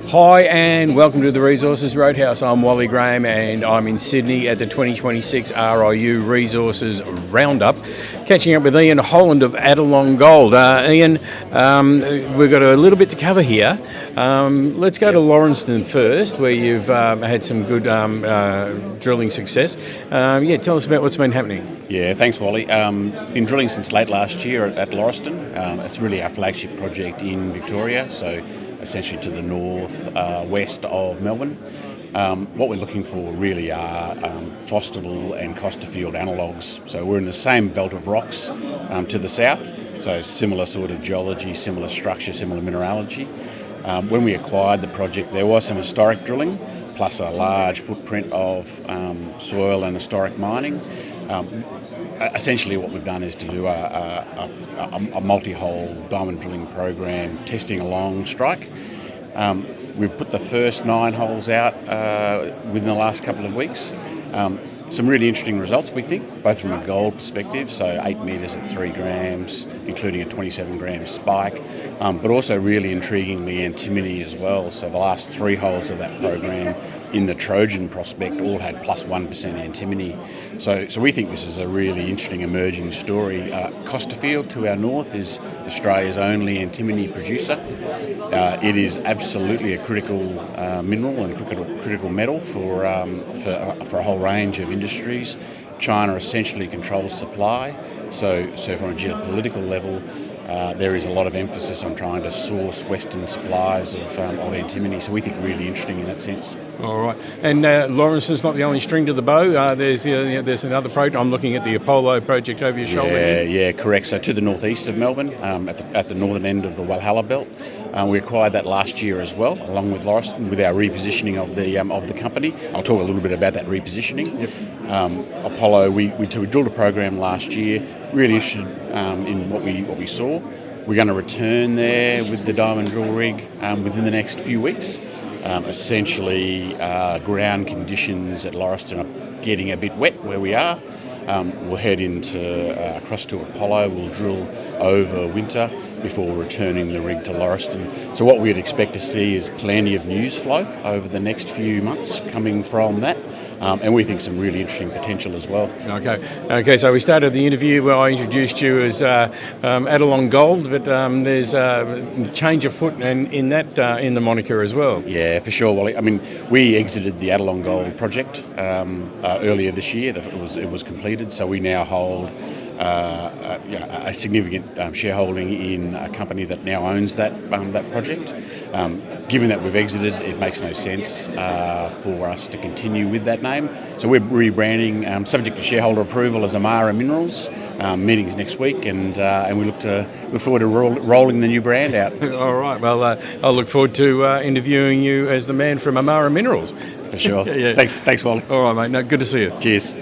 Hi and welcome to the Resources Roadhouse. I'm Wally Graham and I'm in Sydney at the 2026 RIU Resources Roundup, catching up with Ian Holland of Adelong Gold. Ian, we've got a little bit to cover here. Let's go to Lauriston first, where you've had some good drilling success. Tell us about what's been happening. Yeah, thanks, Wally. Been drilling since late last year at Lauriston. It's really our flagship project in Victoria, so essentially to the north west of Melbourne. What we're looking for really are Fosterville and Costerfield analogues. So we're in the same belt of rocks to the south, so similar sort of geology, similar structure, similar mineralogy. When we acquired the project, there was some historic drilling, plus a large footprint of soil and historic mining. Essentially what we've done is to do a multi-hole diamond drilling program testing along strike. We've put the first 9 holes out within the last couple of weeks. Some really interesting results, we think, both from a gold perspective, so 8 metres at 3 grams, including a 27 gram spike, but also really intriguingly antimony as well. So the last 3 holes of that program in the Trojan prospect all had plus 1% antimony. So we think this is a really interesting emerging story. Costerfield to our north is Australia's only antimony producer. It is absolutely a critical mineral and critical metal for a whole range of industries. China essentially controls supply, so from a geopolitical level, there is a lot of emphasis on trying to source Western supplies of antimony, so we think really interesting in that sense. All right, and Lauriston's not the only string to the bow. There's another project. I'm looking at the Apollo project over your shoulder. Yeah, correct. So to the northeast of Melbourne, at the northern end of the Walhalla Belt. We acquired that last year as well, along with Lauriston, with our repositioning of the company. I'll talk a little bit about that repositioning. Yep. Apollo, we drilled a program last year. Really interested in what we saw. We're going to return there with the diamond drill rig within the next few weeks. Essentially, ground conditions at Lauriston are getting a bit wet where we are. We'll head across to Apollo. We'll drill over winter before returning the rig to Lauriston. So what we'd expect to see is plenty of news flow over the next few months coming from that. And we think some really interesting potential as well. Okay. So we started the interview where I introduced you as Adelong Gold, but there's a change of foot in the moniker as well. Yeah, for sure, Wally. I mean, we exited the Adelong Gold project earlier this year. It was completed, so we now hold a significant shareholding in a company that now owns that project. Given that we've exited, it makes no sense for us to continue with that name. So we're rebranding, subject to shareholder approval, as Amara Minerals. Meetings next week, and we look forward to rolling the new brand out. All right. Well, I'll look forward to interviewing you as the man from Amara Minerals. For sure. Yeah. Thanks, Wally. All right, mate. No, good to see you. Cheers.